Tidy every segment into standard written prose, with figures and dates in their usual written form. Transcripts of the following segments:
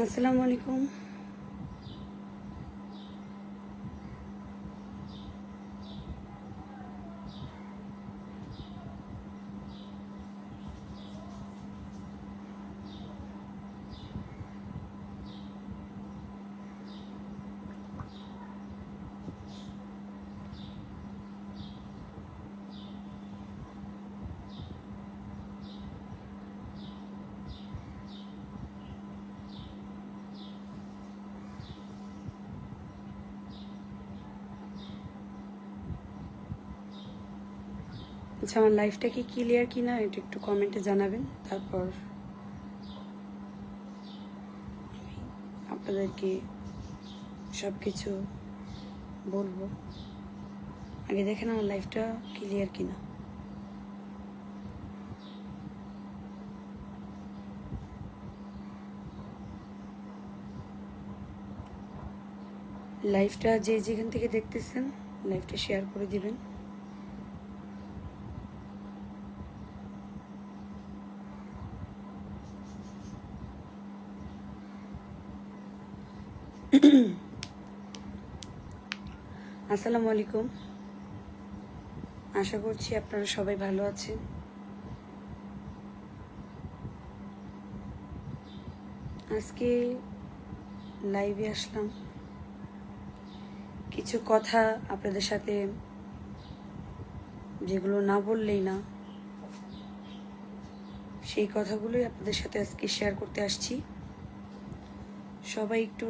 আসসালামু আলাইকুম। আচ্ছা, আমার লাইফটা কি ক্লিয়ার কিনা এটা একটু কমেন্টে জানাবেন, তারপর আপনাদেরকে সব কিছু বলবো। আগে দেখেন আমার লাইফটা ক্লিয়ার কিনা। লাইফটা যে যেখান থেকে দেখতেছেন লাইফটা শেয়ার করে দিবেন। আসসালামু আলাইকুম। আশা করছি আপনারা সবাই ভালো আছেন। আজকে লাইভে আসলাম কিছু কথা আপনাদের সাথে, যেগুলো না বললেই না, সেই কথাগুলোই আপনাদের সাথে আজকে শেয়ার করতে আসছি। সবাই একটু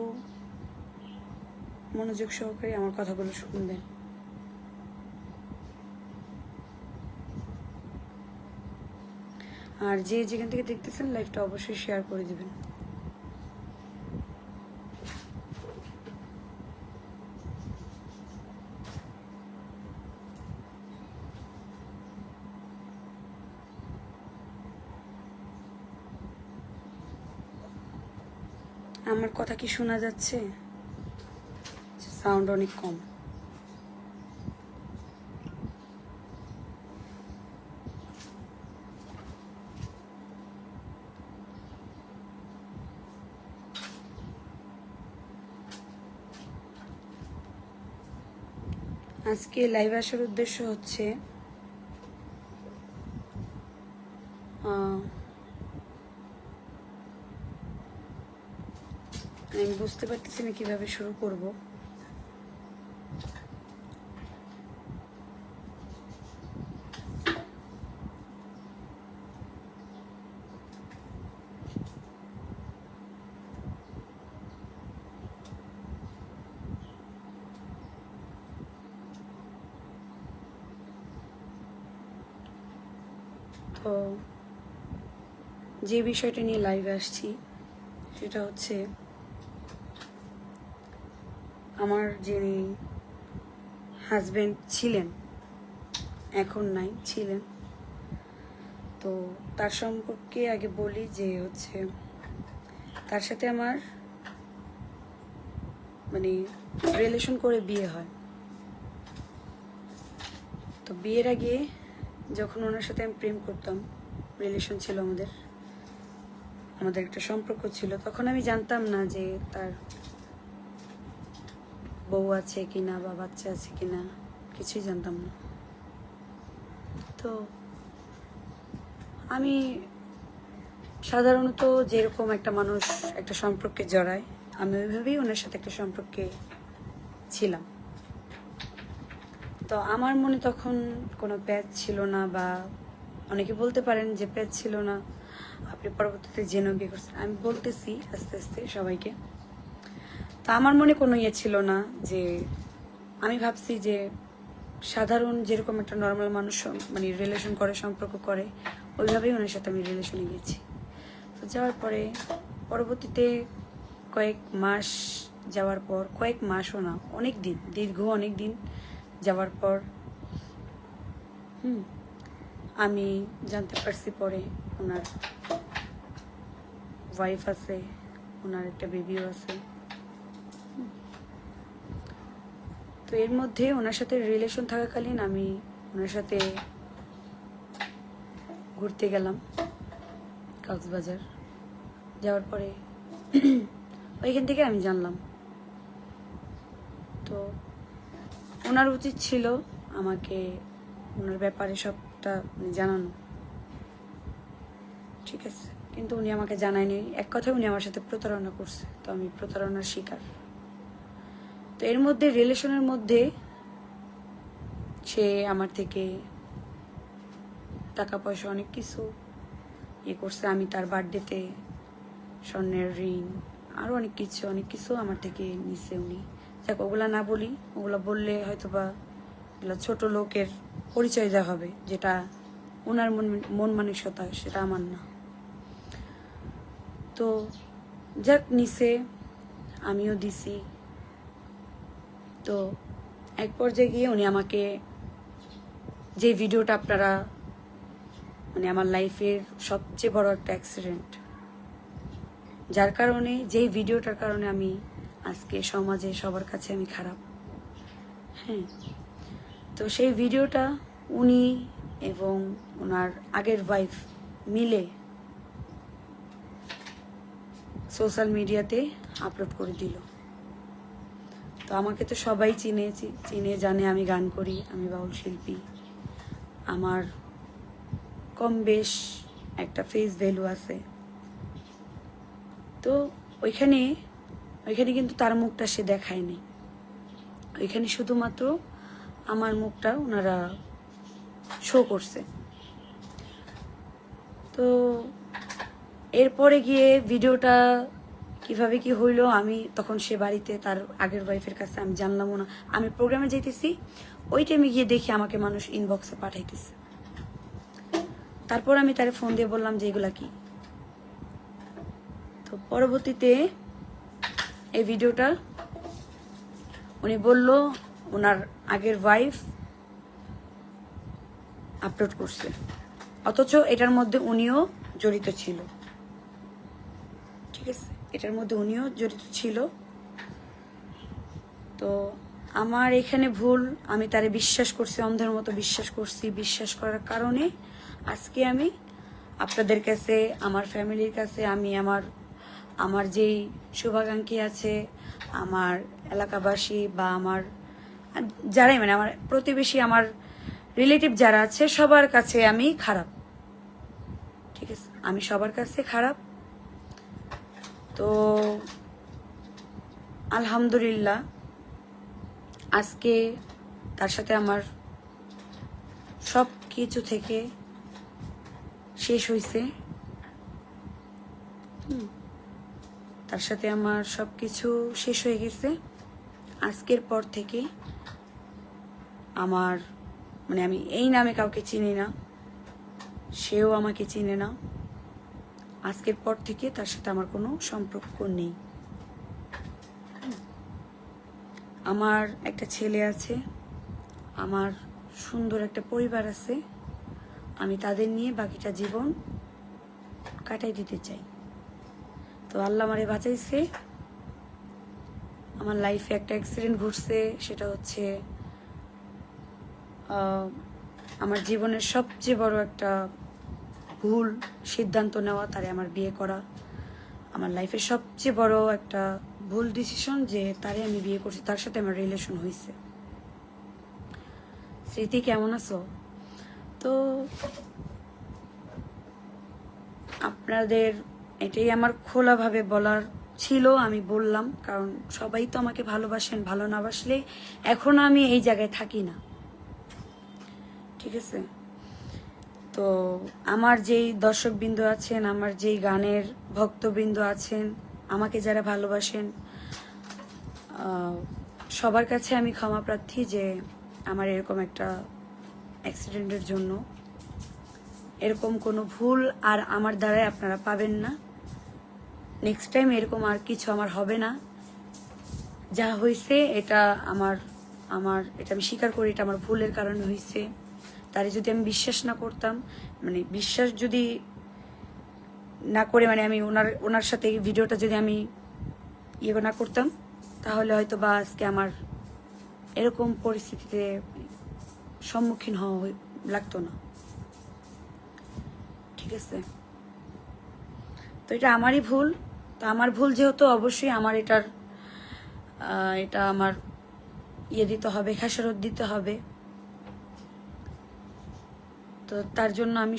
মনোযোগ সহকারে আমার কথাগুলো শুনবেন। আর যে যেখান থেকে দেখতেছেন লাইভটা অবশ্যই শেয়ার করে দিবেন। আমার কথা কি শোনা যাচ্ছে? সাউন্ড অনেক কম। আজকে লাইভ আসার উদ্দেশ্য হচ্ছে আমি বুঝতে পারতেছি না কিভাবে শুরু করব। তো যে বিষয়টা নিয়ে লাইভে আসছি সেটা হচ্ছে আমার যিনি হাজবেন্ড ছিলেন, এখন নাই, ছিলেন, তো তার সম্পর্কে আগে বলি যে হচ্ছে তার সাথে আমার মানে রিলেশন করে বিয়ে হয়। তো বিয়ের আগে যখন ওনার সাথে আমি প্রেম করতাম, রিলেশন ছিল আমাদের একটা সম্পর্ক ছিল, তখন আমি জানতাম না যে তার বউ আছে কিনা বা বাচ্চা আছে কিনা, কিছুই জানতাম না। তো আমি সাধারণত যেরকম একটা মানুষ একটা সম্পর্কে জড়ায়, আমি ওইভাবেই ওনার সাথে একটা সম্পর্কে ছিলাম। তো আমার মনে তখন কোনো প্যাচ ছিল না, বা অনেকে বলতে পারেন যে প্যাচ ছিল না, আপনি পরবর্তীতে জেনেও বিয়ে করছেন। আমি বলতেছি আস্তে আস্তে সবাইকে। তো আমার মনে কোনো ইয়ে ছিল না, যে আমি ভাবছি যে সাধারণ যেরকম একটা নর্মাল মানুষ মানে রিলেশন করে, সম্পর্ক করে, ওইভাবেই ওনার সাথে আমি রিলেশনে গেছি। তো যাওয়ার পরে পরবর্তীতে কয়েক মাস যাওয়ার পর, কয়েক মাসও না, অনেক দিন, দীর্ঘ অনেক দিন যাওয়ার পর আমি জানতে পারছি পরে ওনার ওয়াইফ আছে, ওনার একটা বেবিও আছে। তো এর মধ্যে ওনার সাথে রিলেশন থাকাকালীন আমি ওনার সাথে ঘুরতে গেলাম কক্সবাজার। যাওয়ার পরে ওইখান থেকে আমি জানলাম, তো ওনার উচিত ছিল আমাকে ওনার ব্যাপারে সবটা জানানো, ঠিক আছে, কিন্তু উনি আমাকে জানায়নি। এক কথায় উনি আমার সাথে প্রতারণা করছে, তো আমি প্রতারণার শিকার। তো এর মধ্যে রিলেশনের মধ্যে সে আমার থেকে টাকা পয়সা অনেক কিছু করছে। আমি তার বার্থডেতে স্বর্ণের রিং আরো অনেক কিছু আমার থেকে নিছে উনি। যাক, ওগুলা না বলি, ওগুলা বললে হয়তোবা ছোট লোকের পরিচয় দেওয়া হবে, যেটা ওনার মন মানসিকতা, সেটা আমার না। তো যাক, নিছে, আমিও দিছি। তো এক পর্যায়ে গিয়ে উনি আমাকে যে ভিডিওটা আপনারা আমার লাইফের সবচেয়ে বড় একটা অ্যাক্সিডেন্ট, যার কারণে, যেই ভিডিওটার কারণে আমি আজকে সমাজে সবার কাছে আমি খারাপ, হ্যাঁ, তো সেই ভিডিওটা উনি এবং ওনার আগের ওয়াইফ মিলে সোশ্যাল মিডিয়াতে আপলোড করে দিল। তো আমাকে তো সবাই চিনে জানে আমি গান করি, আমি বাউল শিল্পী, আমার কম বেশ একটা ফেস ভ্যালু আছে। তো ওইখানে কিন্তু তার মুখটা সে দেখায়নি, ওইখানে শুধুমাত্র আমার মুখটা ওনারা শো করছে। তো এরপরে গিয়ে ভিডিওটা কিভাবে কি হইলো, আমি তখন সে বাড়িতে তার আগের ওয়াইফের কাছে, আমি জানলামও না। আমি প্রোগ্রামে যাইতেছি, ওই টাইমে গিয়ে দেখি আমাকে মানুষ ইনবক্সে পাঠাইতেছে। তারপর আমি তারে ফোন দিয়ে বললাম যে এগুলা কি। তো পরবর্তীতে এই ভিডিওটা উনি বলল ওনার আগের ওয়াইফ আপলোড করছে, অথচ এটার মধ্যে উনিও জড়িত ছিল, ঠিক আছে, এটার মধ্যে উনিও জড়িত ছিল। তো আমার এখানে ভুল, আমি তারে বিশ্বাস করছি, অন্ধের মতো বিশ্বাস করছি। বিশ্বাস করার কারণে আজকে আমি আপনাদের কাছে, আমার ফ্যামিলির কাছে, আমি আমার যেই শুভাকাঙ্ক্ষী আছে, আমার এলাকাবাসী বা আমার যারাই আমার প্রতিবেশী, আমার রিলেটিভ যারা আছে, সবার কাছে আমি খারাপ, ঠিক আছে, আমি সবার কাছে খারাপ। তো আলহামদুলিল্লাহ আজকে তার সাথে আমার সব কিছু থেকে শেষ হয়েছে। তার সাথে আমার সবকিছু শেষ হয়ে গেছে। আজকের পর থেকে আমার আমি এই নামে কাউকে চিনি না, সেও আমাকে চিনে না। আজকের পর থেকে তার সাথে আমার কোনো সম্পর্ক নেই। আমার একটা ছেলে আছে, আমার সুন্দর একটা পরিবার আছে, আমি তাদের নিয়ে বাকিটা জীবন কাটাই দিতে চাই। তো আল্লাহ আমারে বাঁচাইছে। আমার লাইফে একটা অ্যাক্সিডেন্ট ঘটছে, সেটা হচ্ছে আমার জীবনের সবচেয়ে বড় একটা ভুল সিদ্ধান্ত নেওয়া, তারে আমার বিয়ে করা। আমার লাইফের সবচেয়ে বড় একটা ভুল ডিসিশন যে তারে আমি বিয়ে করছি, তার সাথে আমার রিলেশন হয়েছে। স্মৃতি কেমন আছো? তো আপনাদের এটাই আমার খোলাভাবে বলার ছিল, আমি বললাম, কারণ সবাই তো আমাকে ভালোবাসেন, ভালো না বাসলে এখনো আমি এই জায়গায় থাকি না, ঠিক আছে। তো আমার যেই দর্শকবৃন্দ আছেন, আমার যেই গানের ভক্তবৃন্দ আছেন, আমাকে যারা ভালোবাসেন, সবার কাছে আমি ক্ষমা প্রার্থী যে আমার এরকম একটা অ্যাক্সিডেন্টের জন্য। এরকম কোনো ভুল আর আমার দ্বারাই আপনারা পাবেন না। নেক্সট টাইম এরকম আর কিছু আমার হবে না। যা হয়েছে এটা আমার এটা আমি স্বীকার করি, এটা আমার ভুলের কারণে হয়েছে। তারে যদি আমি বিশ্বাস না করতাম, মানে বিশ্বাস যদি না করে, মানে আমি ওনার সাথে এই ভিডিওটা যদি আমি ইয়ে না করতাম, তাহলে হয়তো বা আজকে আমার এরকম পরিস্থিতিতে সম্মুখীন হওয়া লাগতো না। ঠিক আছে, তো এটা আমারই ভুল। তো আমার ভুল যেহেতু, অবশ্যই আমার এটা আমার ইয়ে দিতে হবে, খেসারত দিতে হবে। তো তার জন্য আমি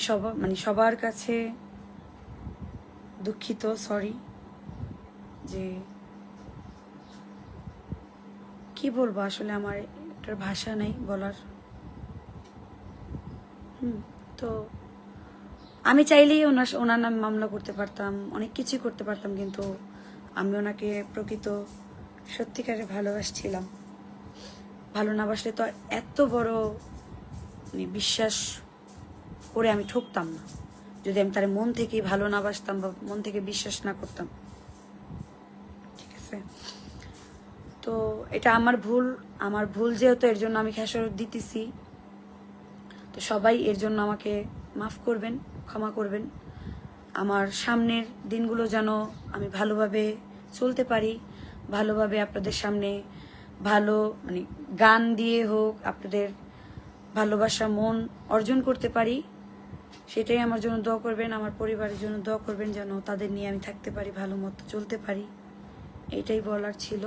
সবার কাছে দুঃখিত, সরি। যে কি বলবো, আসলে আমার এটার ভাষা নেই বলার। তো আমি চাইলেই ওনার নামে মামলা করতে পারতাম, অনেক কিছুই করতে পারতাম, কিন্তু আমি ওনাকে প্রকৃত সত্যিকারে ভালোবাসছিলাম। ভালো না বাসলে তো এত বড় মানে বিশ্বাস করে আমি ঠকতাম না, যদি আমি তার মন থেকে ভালো না বাসতাম বা মন থেকে বিশ্বাস না করতাম। ঠিক আছে, তো এটা আমার ভুল যেহেতু, এর জন্য আমি খেসারত দিতেছি। তো সবাই এর জন্য আমাকে মাফ করবেন, ক্ষমা করবেন। আমার সামনের দিনগুলো যেন আমি ভালোভাবে চলতে পারি, ভালোভাবে আপনাদের সামনে ভালো মানে গান দিয়ে হোক আপনাদের ভালোবাসা মন অর্জন করতে পারি, সেটাই আমার জন্য দোয়া করবেন। আমার পরিবারের জন্য দোয়া করবেন, যেন তাদের নিয়ে আমি থাকতে পারি, ভালো মতো চলতে পারি। এটাই বলার ছিল।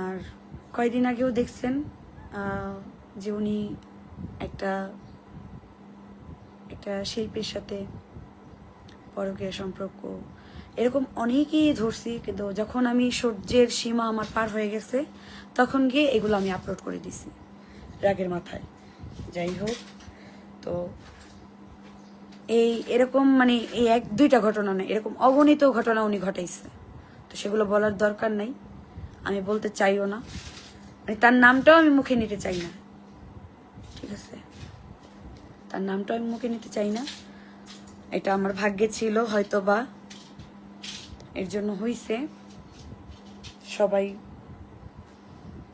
আর কয়দিন আগেও দেখছেন যে উনি একটা শিল্পীর সাথে পরকীয়া সম্পর্ক, এরকম অনেকেই ধরছি, কিন্তু যখন আমি সহ্যের সীমা আমার পার হয়ে গেছে, তখন গিয়ে এগুলো আমি আপলোড করে দিছি রাগের মাথায়। যাই হোক, তো এরকম মানে এই 1-2টা ঘটনা না, এরকম অগণিত ঘটনা উনি ঘটাইছে। তো সেগুলো বলার দরকার নাই, আমি বলতে চাইও না, মানে তার নামটাও আমি মুখে নিতে চাই না। ঠিক আছে, তার নামটাও আমি মুখে নিতে চাই না। এটা আমার ভাগ্যে ছিল, হয়তো বা এর জন্য হইছে। সবাই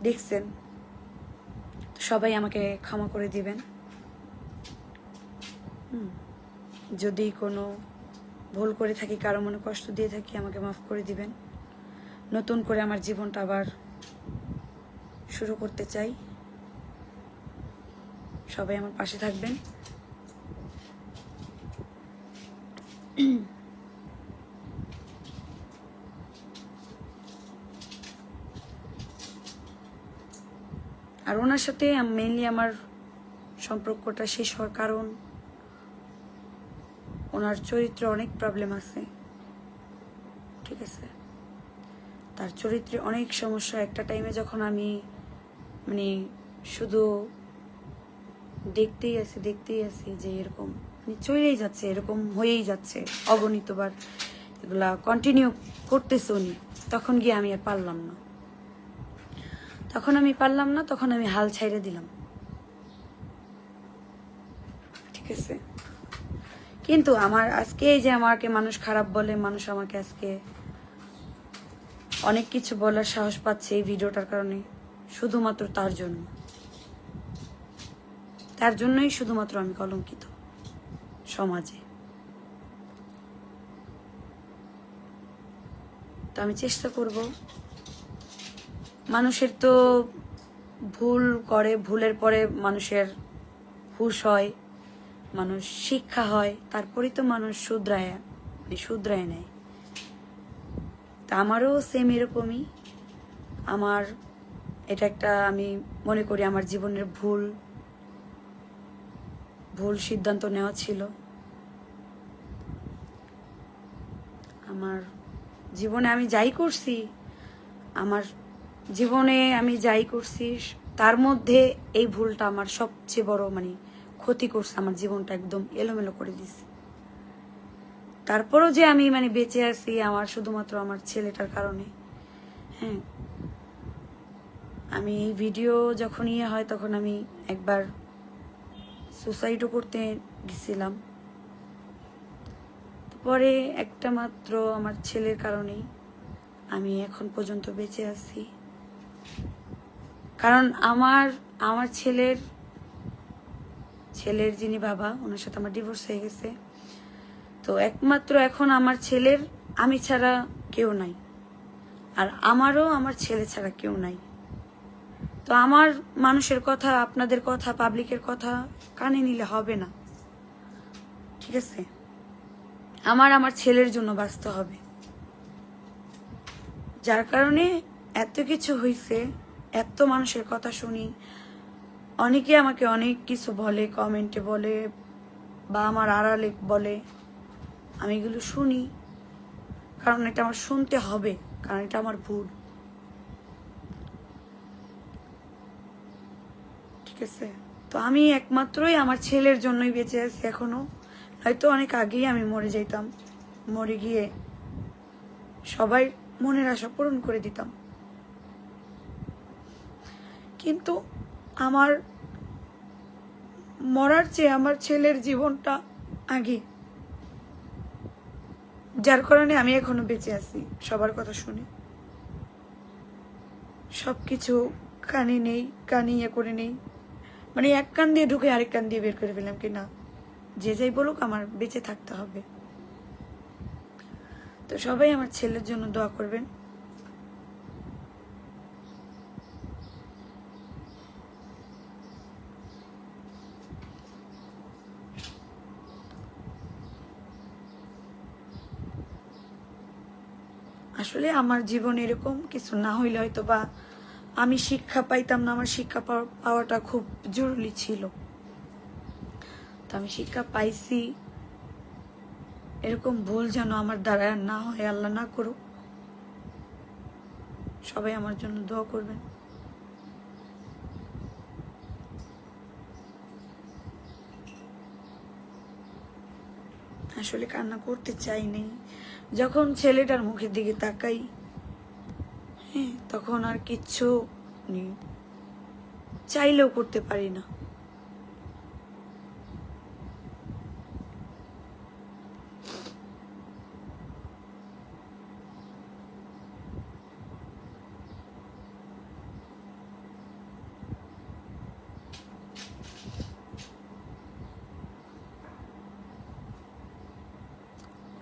দেখছেন, সবাই আমাকে ক্ষমা করে দিবেন। যদি কোনো ভুল করে থাকি, কারো মনে কষ্ট দিয়ে থাকি, আমাকে মাফ করে দিবেন। নতুন করে আমার জীবনটা আবার শুরু করতে চাই। সবাই আমার পাশে থাকবেন। আর ওনার সাথে মেইনলি আমার সম্পর্কটা শেষ হওয়ার কারণ, ওনার চরিত্রে অনেক প্রবলেম আছে। ঠিক আছে, তার চরিত্রে অনেক সমস্যা। একটা টাইমে যখন আমি মানে শুধু দেখতেই আছি যে এরকম মানে চলেই যাচ্ছে, এরকম হয়েই যাচ্ছে অগণিতবার, এগুলা কন্টিনিউ করতেছে উনি, তখন গিয়ে আমি আর পারলাম না। তখন আমি হাল ছাইড়ে দিলাম। ঠিক আছে, কিন্তু আমার আজকে এই যে আমাকে মানুষ খারাপ বলে, মানুষ আমাকে আজকে অনেক কিছু বলার সাহস পাচ্ছে এই ভিডিওটার কারণে, শুধুমাত্র তার জন্যই শুধুমাত্র আমি কলঙ্কিত সমাজে। তো আমি চেষ্টা করব, মানুষের তো ভুল করে, ভুলের পরে মানুষের হুঁশ হয়, মানুষ শিক্ষা হয়, তারপরেই তো মানুষ শুধরায় নেয়। তা আমারও সেম এরকমই। আমার এটা একটা, আমি মনে করি আমার জীবনের ভুল সিদ্ধান্ত নেওয়া ছিল। আমার জীবনে আমি যাই করছি, তার মধ্যে এই ভুলটা আমার সবচেয়ে বড় মানে ক্ষতি করছে, আমার জীবনটা একদম এলোমেলো করে দিছে। তারপরও যে আমি মানে বেঁচে আছি, আমার শুধুমাত্র আমার ছেলেটার কারণে। হ্যাঁ, আমি এই ভিডিও যখন হয়, তখন আমি একবার সুসাইডও করতে গেছিলাম। পরে একটা মাত্র আমার ছেলের কারণেই আমি এখন পর্যন্ত বেঁচে আছি। কারণ আমার ছেলের যিনি বাবা, ওনার সাথে আমার ডিভোর্স হয়ে গেছে। তো একমাত্র এখন আমার ছেলের আমি ছাড়া কেউ নাই, আর আমারও আমার ছেলে ছাড়া কেউ নাই। তো আমার মানুষের কথা, আপনাদের কথা, পাবলিকের কথা কানে নিলে হবে না, ঠিক আছে? আমার ছেলের জন্য বাঁচতে হবে। যার কারণে এত কিছু হয়েছে, এত মানুষের কথা শুনি, অনেকে আমাকে অনেক কিছু বলে, কমেন্টে বলে বা আমার আড়ালে বলে, আমি এগুলো শুনি, কারণ এটা আমার শুনতে হবে, কারণ এটা আমার ভুল, ঠিক আছে? তো আমি একমাত্রই আমার ছেলের জন্যই বেঁচে আছি এখনো, হয়তো অনেক আগেই আমি মরে যাইতাম, মরে গিয়ে সবাই মনের আশা পূরণ করে দিতাম। কিন্তু আমার মরার চেয়ে আমার ছেলের জীবনটা আগে, যার কারণে আমি এখনো বেঁচে আছি। সবার কথা শুনে সবকিছু কানে নেই, কানে ইয়ে করে নেই, মানে এক কান দিয়ে ঢুকে আরেক কান দিয়ে বের করে ফেললাম কি না, যে যাই বলুক আমার বেঁচে থাকতে হবে। তো সবাই আমার ছেলের জন্য দোয়া করবেন। আসলে আমার জীবন এরকম কিছু না হইলে হয়তো বা আমি শিক্ষা পাইতাম না। আমার শিক্ষা পাওয়াটা খুব জরুরি ছিল, তো আমি শিক্ষা পাইছি। এরকম ভুল যেন আমার দ্বারা না হয়, আল্লাহ না করুক। সবাই আমার জন্য দোয়া করবেন। আসলে কান্না করতে চাইনি, যখন ছেলেটার মুখের দিকে তাকাই, হ্যাঁ, তখন আর কিচ্ছু নেই, চাইলেও করতে পারি না।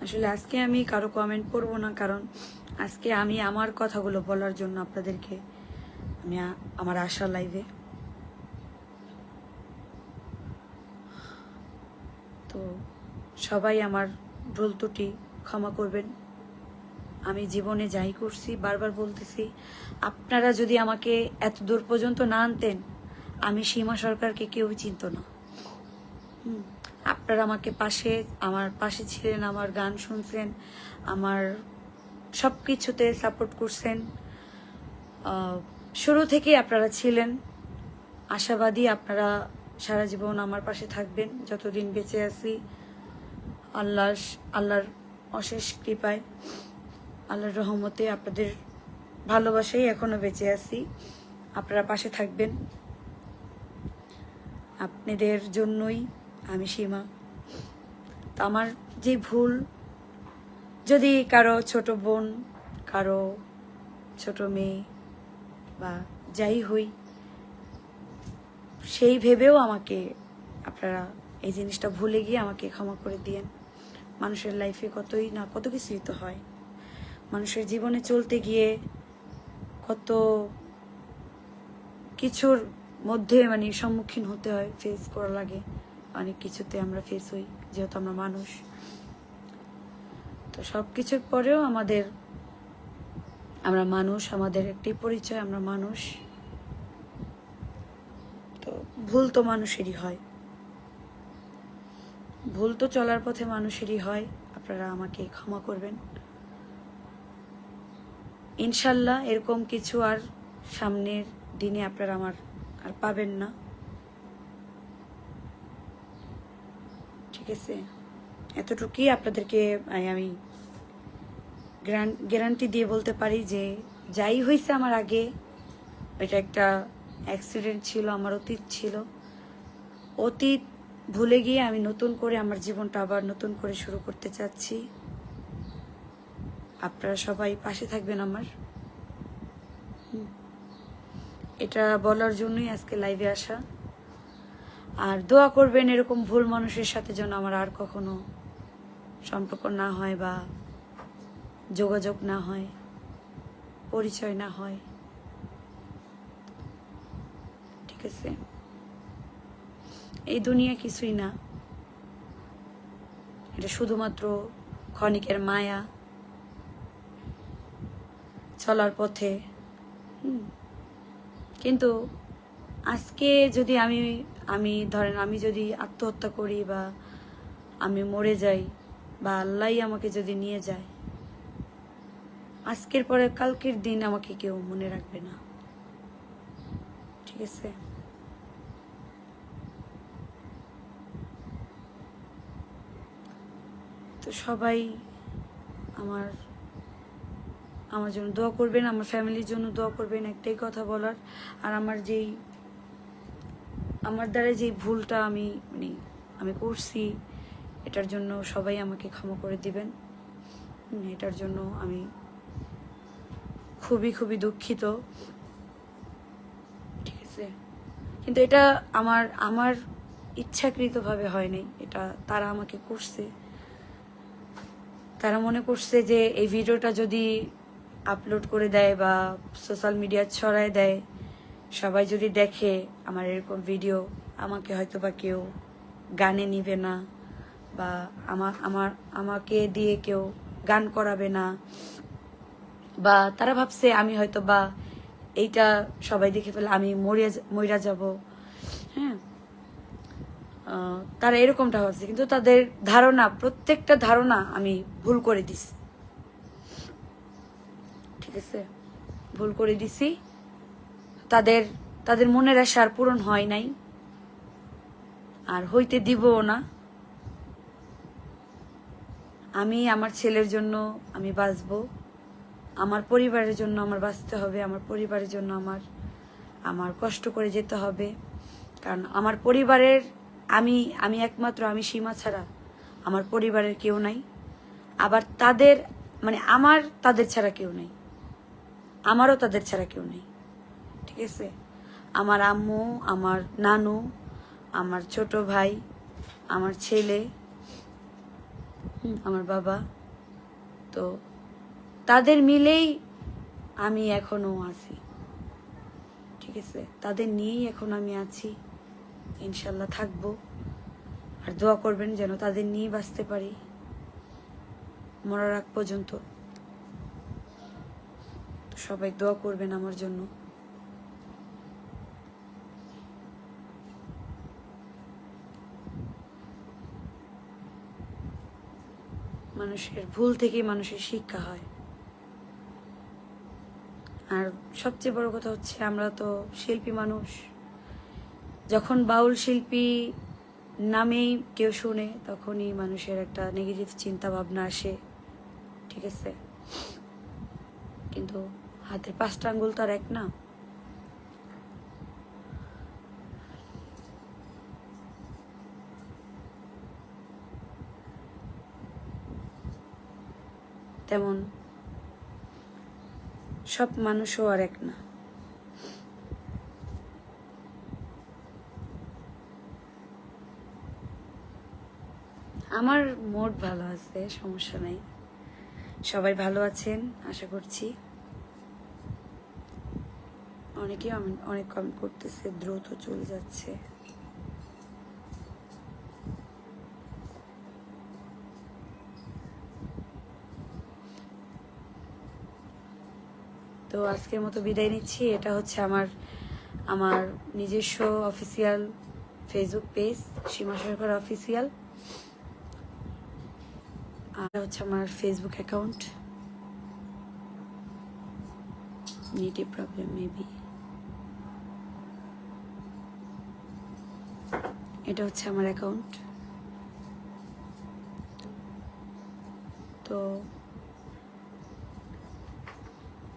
আসলে আজকে আমি কারো কমেন্ট পড়বো না, কারণ আজকে আমি আমার কথাগুলো বলার জন্য আপনাদেরকে আমি আমার আশা লাইভে। তো সবাই আমার ভুল ত্রুটি ক্ষমা করবেন। আমি জীবনে যাই করছি, বারবার বলতেছি, আপনারা যদি আমাকে এত দূর পর্যন্ত না আনতেন, আমি সীমা সরকারকে কেউ চিনত না। আপনারা আমাকে আমার পাশে ছিলেন, আমার গান শুনছেন, আমার সব কিছুতে সাপোর্ট করছেন, শুরু থেকেই আপনারা ছিলেন। আশাবাদী আপনারা সারা জীবন আমার পাশে থাকবেন যতদিন বেঁচে আছি। আল্লাহর অশেষ কৃপায়, আল্লাহর রহমতে, আপনাদের ভালোবাসাই এখনো বেঁচে আছি। আপনারা পাশে থাকবেন, আপনাদের জন্যই আমি সীমা। তো আমার যে ভুল, যদি কারো ছোট বোন, কারো ছোট মেয়ে বা যাই হই, সেই ভেবেও আমাকে আপনারা এই জিনিসটা ভুলে গিয়ে আমাকে ক্ষমা করে দিয়েন। মানুষের লাইফে কত কিছুই তো হয়, মানুষের জীবনে চলতে গিয়ে কত কিছুর মধ্যে মানে সম্মুখীন হতে হয়, ফেস করা লাগে। অনেক কিছুতে আমরা ফেস হই, যেহেতু আমরা মানুষ। তো সব কিছুর পরেও আমরা মানুষ, আমাদের একটি পরিচয়, আমরা মানুষ। তো ভুল তো মানুষেরই হয়, ভুল তো চলার পথে মানুষেরই হয়। আপনারা আমাকে ক্ষমা করবেন। ইনশাল্লাহ এরকম কিছু আর সামনের দিনে আপনারা আমার আর পাবেন না, ঠিক আছে? এতটুকুই আপনাদেরকে আমি গ্যারান্টি দিয়ে বলতে পারি যে যাই হয়েছে আমার আগে, এটা একটা অ্যাক্সিডেন্ট ছিল, আমার অতীত ছিল। অতীত ভুলে গিয়ে আমি নতুন করে আমার জীবনটা আবার নতুন করে শুরু করতে চাচ্ছি। আপনারা সবাই পাশে থাকবেন আমার। এটা বলার জন্যই আজকে লাইভে আসা। আর দোয়া করবেন এরকম ভুল মানুষের সাথে যেন আমার আর কখনো সম্পর্ক না হয় বা যোগাযোগ না হয়, পরিচয় না হয়। ঠিক আছে? এই দুনিয়া কিছুই না, এটা শুধুমাত্র ক্ষণিকের মায়া, চলার পথে। কিন্তু আজকে যদি আমি ধরেন আমি যদি আত্মহত্যা করি বা আমি মরে যাই বা আল্লাহই আমাকে যদি নিয়ে যায়, আজকের পরে কালকের দিন আমাকে কেউ মনে রাখবে না। ঠিক আছে? তো সবাই আমার জন্য দোয়া করবেন, আমার ফ্যামিলির জন্য দোয়া করবেন। একটাই কথা বলার, আর আমার দ্বারা যেই ভুলটা আমি করছি, এটার জন্য সবাই আমাকে ক্ষমা করে দিবেন। এটার জন্য আমি খুবই খুবই দুঃখিত। ঠিক আছে? কিন্তু এটা আমার ইচ্ছাকৃতভাবে হয়নি, এটা তারা আমাকে করছে। তারা মনে করছে যে এই ভিডিওটা যদি আপলোড করে দেয় বা সোশ্যাল মিডিয়া ছড়ায় দেয়, সবাই যদি দেখে আমার এরকম ভিডিও, আমাকে হয়তো বা কেউ গানে নিবে না বা আমাকে দিয়ে কেউ গান করাবে না, বা তারা ভাবছে আমি হয়তো বা এইটা সবাই দেখে ফেলে আমি মইরা যাব। হ্যাঁ, তারা এরকমটা ভাবছে, কিন্তু তাদের ধারণা, প্রত্যেকটা ধারণা আমি ভুল করে দিছি। ঠিক আছে? ভুল করে দিছি। তাদের মনের আশা আর পূরণ হয় নাই, আর হইতে দিবও না। আমি আমার ছেলের জন্য আমি বাঁচবো, আমার পরিবারের জন্য আমার বাঁচতে হবে, আমার পরিবারের জন্য আমার কষ্ট করে যেতে হবে। কারণ আমার পরিবারের আমি একমাত্র, আমি সীমা ছাড়া আমার পরিবারের কেউ নাই। আবার তাদের ছাড়া কেউ নাই, আমারও তাদের ছাড়া কেউ নেই। ঠিক আছে? আমার আম্মু, আমার নানু, আমার ছোট ভাই, আমার ছেলে, আমার বাবা, তো তাদের মিলেই আমি এখনো আছি। ঠিক আছে? তাদের নিয়েই এখন আমি আছি, ইনশাল্লাহ থাকবো। আর দোয়া করবেন যেন তাদের নিয়ে বাঁচতে পারি মরার আগ পর্যন্ত। তো সবাই দোয়া করবেন আমার জন্য। মানুষের ভুল থেকেই মানুষের শিক্ষা হয়। আর সবচেয়ে বড় কথা হচ্ছে, আমরা তো শিল্পী মানুষ, যখন বাউল শিল্পী নামেই কেউ শুনে, তখনই মানুষের একটা নেগেটিভ চিন্তা ভাবনা আসে। ঠিক আছে? কিন্তু হাতের 5টা আঙ্গুল তো আর এক না। তেমন সব মানুষও আর এক না। আমার মুড ভালো আছে, সমস্যা নাই। সবাই ভালো আছেন আশা করছি। অনেকেই অনেক কমেন্ট করতেছে দ্রুত চলে যাচ্ছে। তো আজকের মতো বিদায় নিচ্ছি। এটা হচ্ছে আমার নিজস্ব অফিসিয়াল ফেসবুক পেজ, সীমা সরকার অফিসিয়াল। আর হচ্ছে আমার ফেসবুক অ্যাকাউন্ট, নেটের প্রবলেম মেবি। এটা হচ্ছে আমার অ্যাকাউন্ট। তো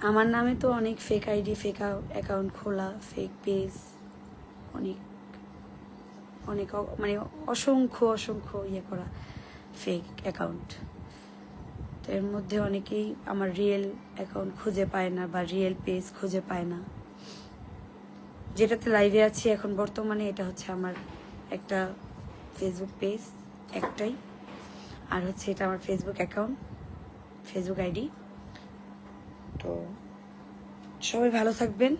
আমার নামে তো অনেক ফেক আইডি, ফেক অ্যাকাউন্ট খোলা, ফেক পেজ অনেক। অনেক মানে অসংখ্য অসংখ্য ইয়ে করা ফেক অ্যাকাউন্ট। তো এর মধ্যে অনেকেই আমার রিয়েল অ্যাকাউন্ট খুঁজে পায় না বা রিয়েল পেজ খুঁজে পায় না। যেটাতে লাইভে আছি এখন বর্তমানে এটা হচ্ছে আমার একটা ফেসবুক পেজ একটাই, আর হচ্ছে এটা আমার ফেসবুক অ্যাকাউন্ট, ফেসবুক আইডি। তো সবাই ভালো থাকবেন,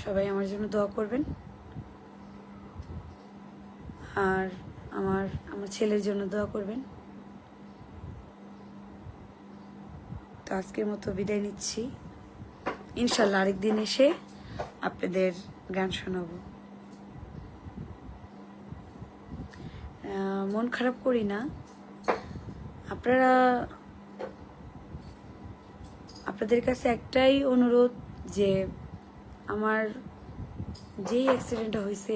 সবাই আমার জন্য দোয়া করবেন, আর আমার ছেলের জন্য দোয়া করবেন। তো আজকের মতো বিদায় নিচ্ছি, ইনশাল্লাহ আরেকদিন এসে আপনাদের গান শোনাবো। মন খারাপ করি না, আপনাদের কাছে একটাই অনুরোধ যে আমার যেই অ্যাক্সিডেন্টটা হয়েছে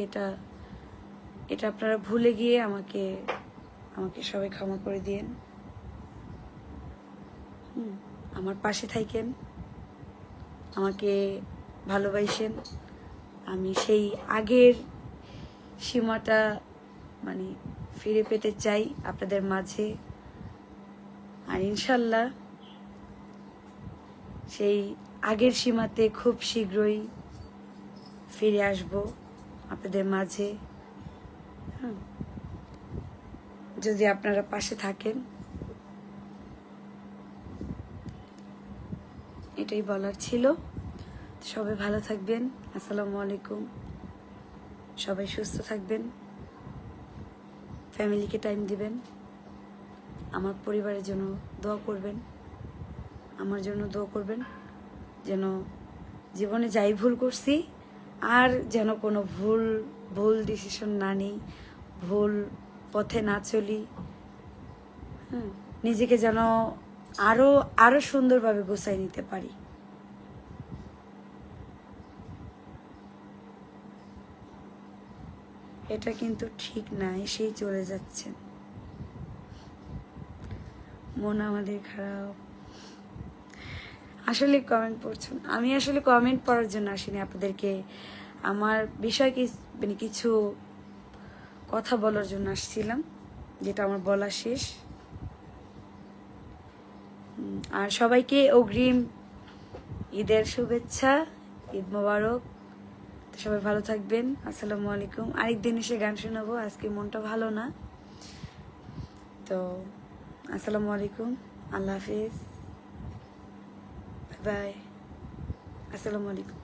এটা আপনারা ভুলে গিয়ে আমাকে সবাই ক্ষমা করে দিয়েন। আমার পাশে থাকেন, আমাকে ভালোবাসেন। আমি সেই আগের সীমাটা মানে ফিরে পেতে চাই আপনাদের মাঝে, আর ইনশাল্লাহ সেই আগের সীমাতে খুব শীঘ্রই ফিরে আসব আপনাদের মাঝে, যদি আপনারা পাশে থাকেন। এটাই বলার ছিল। সবাই ভালো থাকবেন, আসসালামু আলাইকুম। সবাই সুস্থ থাকবেন, ফ্যামিলিকে টাইম দিবেন, আমার পরিবারের জন্য দোয়া করবেন, আমার জন্য দোয়া করবেন, যেন জীবনে যাই ভুল করছি আর যেন কোনো ভুল ডিসিশন না নিই, ভুল পথে না চলি। নিজেকে যেন আরো সুন্দরভাবে গোছাই নিতে পারি। এটা কিন্তু ঠিক না, এসেই চলে যাচ্ছেন, মন আমাদের খারাপ। আসলে কমেন্ট পড়ছেন, আমি আসলে কমেন্ট পড়ার জন্য আসিনি, আপনাদেরকে আমার বিষয় মানে কিছু কথা বলার জন্য আসছিলাম, যেটা আমার বলা শেষ। আর সবাইকে অগ্রিম ঈদের শুভেচ্ছা, ঈদ মোবারক। সবাই ভালো থাকবেন, আসসালামু আলাইকুম। আরেকদিন এসে গান শোনাবো, আজকে মনটা ভালো না। তো আসসালামু আলাইকুম, আল্লাহ হাফিজ, বাই, আসসালামু আলাইকুম।